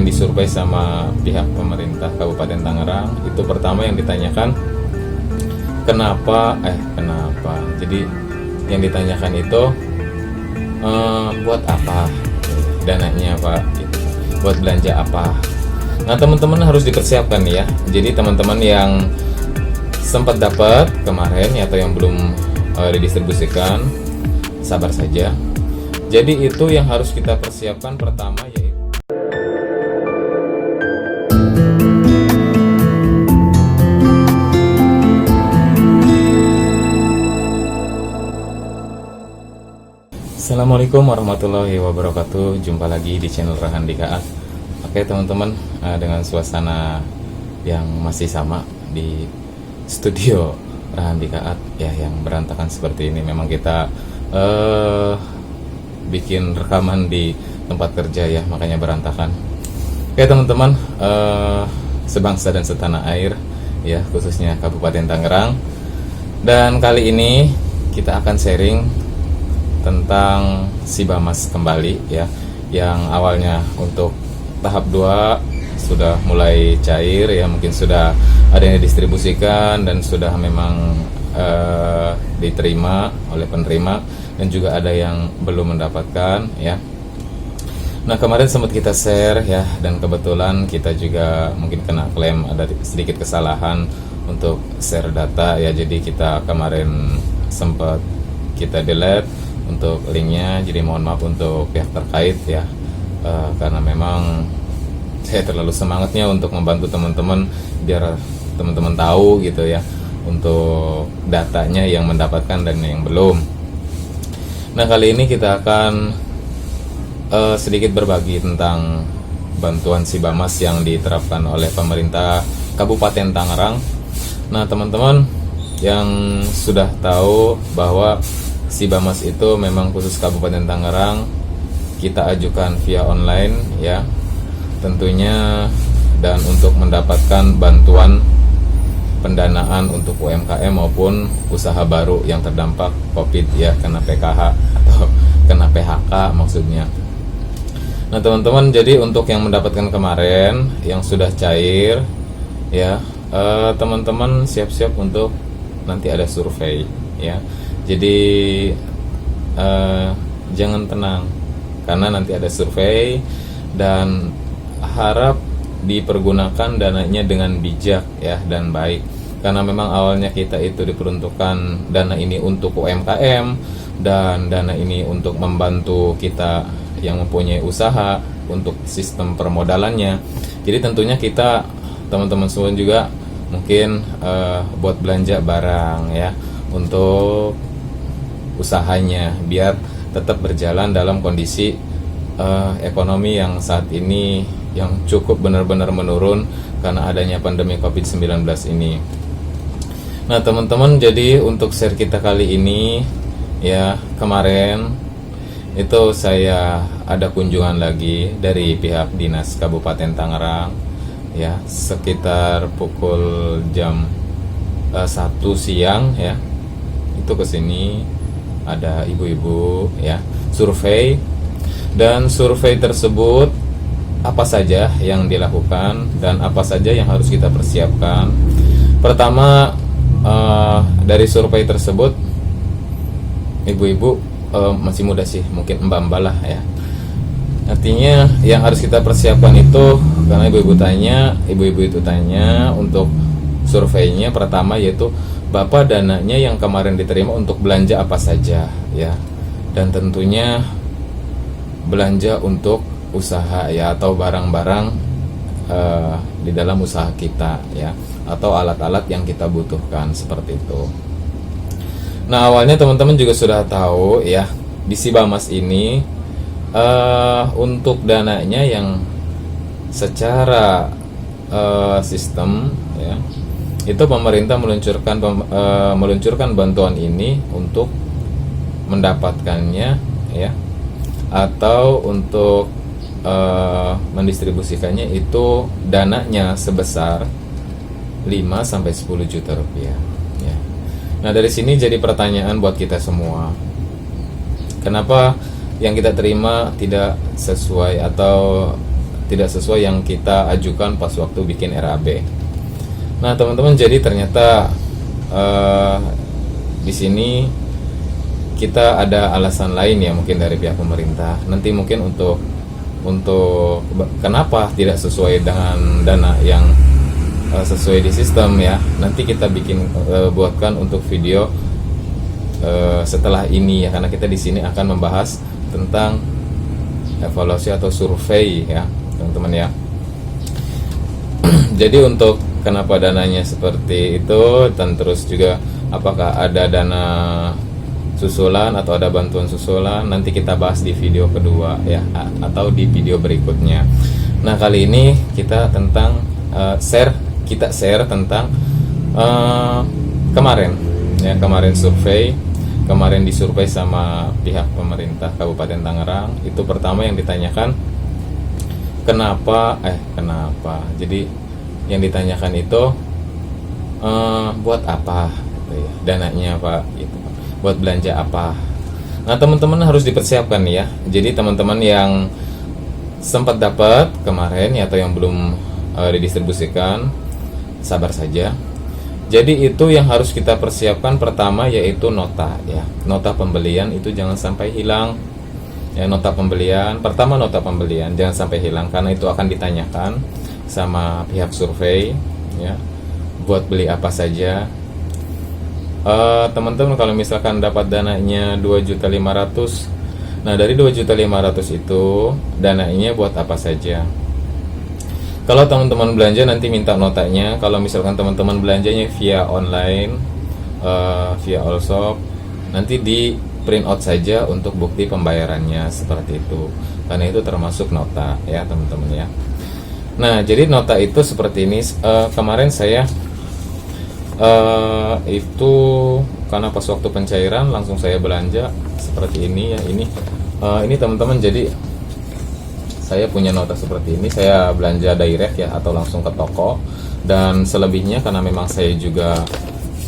disurvei sama pihak pemerintah Kabupaten Tangerang, itu pertama yang ditanyakan kenapa. Jadi yang ditanyakan itu buat apa dananya Pak? Buat belanja apa? Nah teman-teman harus dipersiapkan ya. Jadi teman-teman yang sempat dapat kemarin ya, atau yang belum didistribusikan, sabar saja. Jadi itu yang harus kita persiapkan pertama, yaitu Assalamualaikum warahmatullahi wabarakatuh. Jumpa lagi di channel Rahan Dikaat. Oke teman-teman, dengan suasana yang masih sama di studio Rahan Dikaat ya, yang berantakan seperti ini. Memang kita bikin rekaman di tempat kerja ya, makanya berantakan. Oke teman-teman, sebangsa dan setanah air ya, khususnya Kabupaten Tangerang. Dan kali ini kita akan sharing tentang Sibamas kembali ya, yang awalnya untuk tahap 2 sudah mulai cair ya, mungkin sudah ada yang didistribusikan dan sudah memang diterima oleh penerima, dan juga ada yang belum mendapatkan ya. Nah kemarin sempat kita share ya, dan kebetulan kita juga mungkin kena klaim ada sedikit kesalahan untuk share data ya, jadi kita kemarin sempat kita delete untuk linknya. Jadi mohon maaf untuk pihak terkait ya, karena memang saya terlalu semangatnya untuk membantu teman-teman biar teman-teman tahu gitu ya, untuk datanya yang mendapatkan dan yang belum. Nah kali ini kita akan sedikit berbagi tentang bantuan Sibamas yang diterapkan oleh pemerintah Kabupaten Tangerang. Nah teman-teman yang sudah tahu bahwa Sibamas itu memang khusus Kabupaten Tangerang, kita ajukan via online ya tentunya, dan untuk mendapatkan bantuan pendanaan untuk UMKM maupun usaha baru yang terdampak COVID ya, kena PKH atau kena PHK maksudnya. Nah teman-teman, jadi untuk yang mendapatkan kemarin yang sudah cair ya, teman-teman siap-siap untuk nanti ada survei ya. Jadi jangan tenang, karena nanti ada survei, dan harap dipergunakan dananya dengan bijak ya dan baik, karena memang awalnya kita itu diperuntukkan dana ini untuk UMKM, dan dana ini untuk membantu kita yang mempunyai usaha untuk sistem permodalannya. Jadi tentunya kita teman-teman semua juga mungkin buat belanja barang ya untuk usahanya, biar tetap berjalan dalam kondisi ekonomi yang saat ini yang cukup benar-benar menurun karena adanya pandemi COVID-19 ini. Nah teman-teman, jadi untuk share kita kali ini ya, kemarin itu saya ada kunjungan lagi dari pihak Dinas Kabupaten Tangerang ya, sekitar pukul jam 1 siang ya, itu kesini ada ibu-ibu ya survei, dan survei tersebut apa saja yang dilakukan dan apa saja yang harus kita persiapkan. Pertama, dari survei tersebut ibu-ibu masih muda sih, mungkin mbak-mbak lah ya. Artinya yang harus kita persiapkan itu, karena ibu-ibu itu tanya untuk surveinya pertama, yaitu Bapak dananya yang kemarin diterima untuk belanja apa saja ya, dan tentunya belanja untuk usaha ya, atau barang-barang di dalam usaha kita ya, atau alat-alat yang kita butuhkan seperti itu. Nah awalnya teman-teman juga sudah tahu ya, di Sibamas ini untuk dananya yang secara sistem ya, itu pemerintah meluncurkan bantuan ini untuk mendapatkannya ya, atau untuk mendistribusikannya itu dananya sebesar 5-10 juta rupiah ya. Nah dari sini jadi pertanyaan buat kita semua, kenapa yang kita terima tidak sesuai atau tidak sesuai yang kita ajukan pas waktu bikin RAB. Nah teman-teman, jadi ternyata di sini kita ada alasan lain ya mungkin dari pihak pemerintah. Nanti mungkin untuk kenapa tidak sesuai dengan dana yang sesuai di sistem ya. Nanti kita buatkan untuk video setelah ini ya, karena kita di sini akan membahas tentang evaluasi atau survei ya teman-teman ya. Jadi untuk kenapa dananya seperti itu, dan terus juga apakah ada dana susulan atau ada bantuan susulan, nanti kita bahas di video kedua ya, atau di video berikutnya. Nah kali ini kita tentang share tentang kemarin survei. Kemarin disurvei sama pihak pemerintah Kabupaten Tangerang. Itu pertama yang ditanyakan kenapa. Jadi yang ditanyakan itu buat apa gitu ya, dananya Pak gitu, buat belanja apa. Nah teman-teman harus dipersiapkan ya. Jadi teman-teman yang sempat dapat kemarin ya, atau yang belum didistribusikan, sabar saja. Jadi itu yang harus kita persiapkan pertama, yaitu nota ya. Nota pembelian itu jangan sampai hilang ya. Nota pembelian jangan sampai hilang, karena itu akan ditanyakan sama pihak survei ya, buat beli apa saja. Teman-teman kalau misalkan dapat dananya 2.500.000, nah dari 2.500.000 itu dananya buat apa saja. Kalau teman-teman belanja nanti minta notanya. Kalau misalkan teman-teman belanjanya via online, via Allshop, nanti di print out saja untuk bukti pembayarannya, seperti itu. Karena itu termasuk nota ya teman-teman ya. Nah jadi nota itu seperti ini. Kemarin saya itu karena pas waktu pencairan langsung saya belanja seperti ini ya. Ini teman-teman, jadi saya punya nota seperti ini. Saya belanja direct ya, atau langsung ke toko. Dan selebihnya karena memang saya juga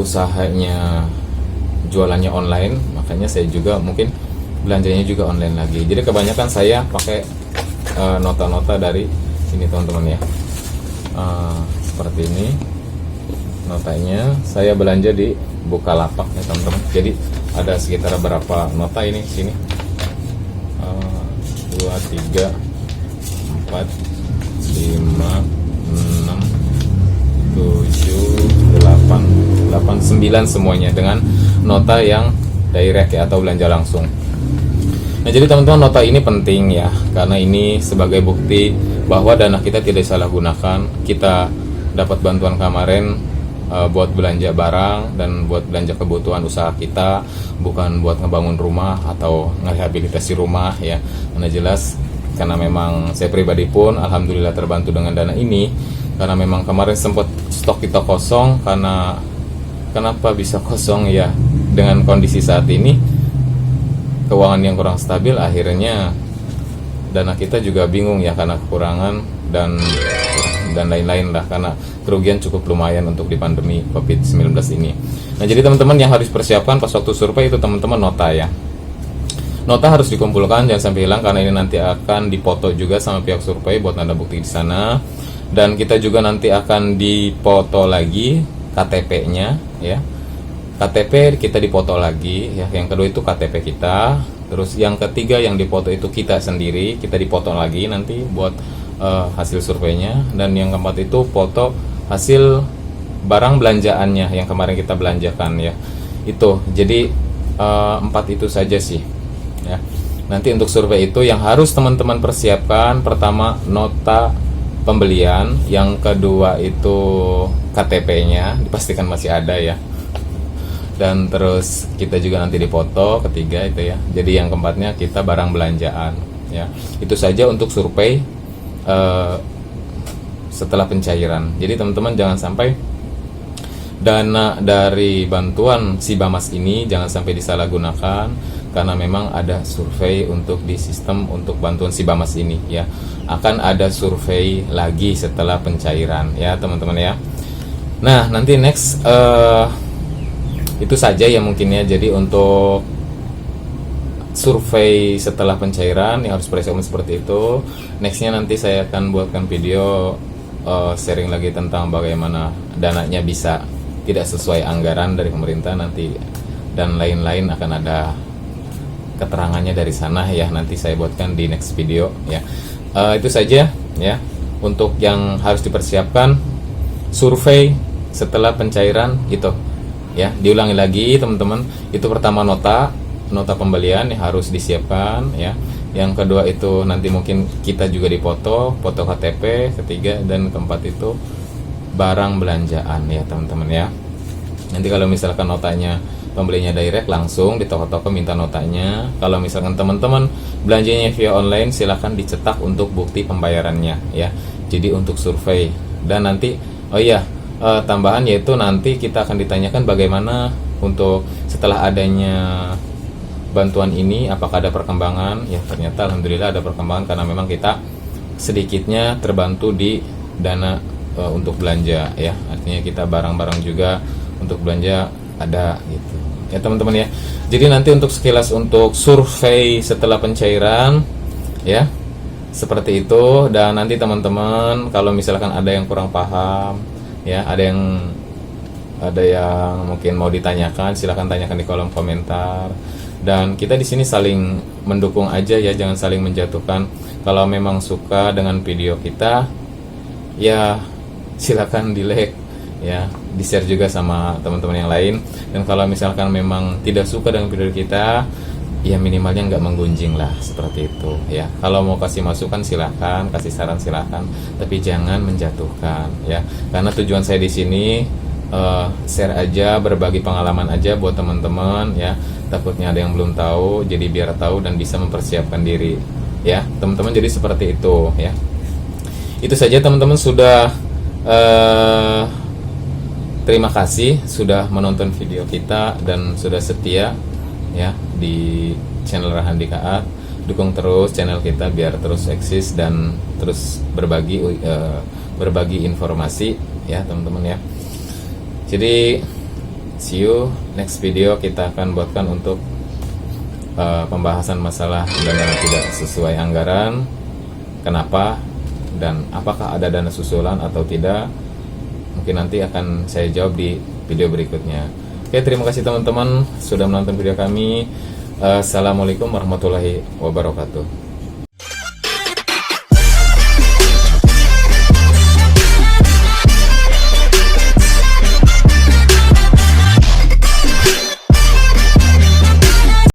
usahanya jualannya online, makanya saya juga mungkin belanjanya juga online lagi. Jadi kebanyakan saya pakai nota-nota dari ini teman-teman ya. Seperti ini notanya. Saya belanja di Bukalapak ya teman-teman. Jadi ada sekitar berapa nota ini sini? 2, 3, 4, 5, 6, 7, 8 9 semuanya dengan nota yang direct ya, atau belanja langsung. Nah jadi teman-teman, nota ini penting ya, karena ini sebagai bukti bahwa dana kita tidak salah gunakan. Kita dapat bantuan kemarin buat belanja barang dan buat belanja kebutuhan usaha kita, bukan buat ngebangun rumah atau ngerehabilitasi rumah ya. Karena jelas, karena memang saya pribadi pun alhamdulillah terbantu dengan dana ini, karena memang kemarin sempat stok kita kosong. Karena kenapa bisa kosong ya, dengan kondisi saat ini keuangan yang kurang stabil, akhirnya dana kita juga bingung ya, karena kekurangan dan lain-lain lah, karena kerugian cukup lumayan untuk di pandemi COVID-19 ini. Nah jadi teman-teman yang harus persiapkan pas waktu survei itu teman-teman nota ya. Nota harus dikumpulkan, jangan sampai hilang, karena ini nanti akan dipoto juga sama pihak survei buat nanda bukti di sana. Dan kita juga nanti akan dipoto lagi KTP-nya ya. KTP kita dipoto lagi ya. Yang kedua itu KTP kita. Terus yang ketiga yang dipoto itu kita sendiri, kita dipoto lagi nanti buat hasil surveinya. Dan yang keempat itu foto hasil barang belanjaannya yang kemarin kita belanjakan ya. Itu jadi 4 itu saja sih ya. Nanti untuk survei itu yang harus teman-teman persiapkan, pertama nota pembelian, yang kedua itu KTP-nya dipastikan masih ada ya, dan terus kita juga nanti dipoto, ketiga itu ya. Jadi yang keempatnya kita barang belanjaan ya. Itu saja untuk survei setelah pencairan. Jadi teman-teman jangan sampai dana dari bantuan Sibamas ini jangan sampai disalahgunakan, karena memang ada survei untuk di sistem untuk bantuan Sibamas ini ya. Akan ada survei lagi setelah pencairan ya teman-teman ya. Nah nanti next itu saja ya mungkin ya. Jadi untuk survei setelah pencairan yang harus persiapan seperti itu. Nextnya nanti saya akan buatkan video sharing lagi tentang bagaimana dananya bisa tidak sesuai anggaran dari pemerintah nanti, dan lain-lain akan ada keterangannya dari sana ya, nanti saya buatkan di next video ya. Itu saja ya untuk yang harus dipersiapkan survei setelah pencairan itu ya. Diulangi lagi teman-teman, itu pertama nota pembelian yang harus disiapkan ya. Yang kedua itu nanti mungkin kita juga dipoto, foto KTP, ketiga dan keempat itu barang belanjaan ya teman-teman ya. Nanti kalau misalkan notanya pembelinya direct, langsung di toko-toko minta notanya. Kalau misalkan teman-teman belanjanya via online, silahkan dicetak untuk bukti pembayarannya ya. Jadi untuk survei. Dan nanti tambahan yaitu nanti kita akan ditanyakan bagaimana untuk setelah adanya bantuan ini, apakah ada perkembangan ya. Ternyata alhamdulillah ada perkembangan, karena memang kita sedikitnya terbantu di dana untuk belanja ya. Artinya kita barang-barang juga untuk belanja ada gitu ya teman-teman ya. Jadi nanti untuk sekilas untuk survei setelah pencairan ya seperti itu. Dan nanti teman-teman kalau misalkan ada yang kurang paham ya, ada yang mungkin mau ditanyakan, silahkan tanyakan di kolom komentar. Dan kita di sini saling mendukung aja ya, jangan saling menjatuhkan. Kalau memang suka dengan video kita ya silakan di like ya, di share juga sama teman-teman yang lain. Dan kalau misalkan memang tidak suka dengan video kita ya minimalnya nggak menggunjing lah, seperti itu ya. Kalau mau kasih masukan silahkan, kasih saran silahkan, tapi jangan menjatuhkan ya. Karena tujuan saya di sini share aja, berbagi pengalaman aja buat teman-teman ya. Takutnya ada yang belum tahu, jadi biar tahu dan bisa mempersiapkan diri ya teman-teman. Jadi seperti itu ya. Itu saja teman-teman, sudah terima kasih sudah menonton video kita dan sudah setia ya di channel Rahandika Art. Dukung terus channel kita biar terus eksis dan terus berbagi informasi ya teman-teman ya. Jadi see you next video, kita akan buatkan untuk pembahasan masalah dana tidak sesuai anggaran, kenapa dan apakah ada dana susulan atau tidak. Mungkin nanti akan saya jawab di video berikutnya. Oke, terima kasih teman-teman sudah menonton video kami. Assalamualaikum warahmatullahi wabarakatuh.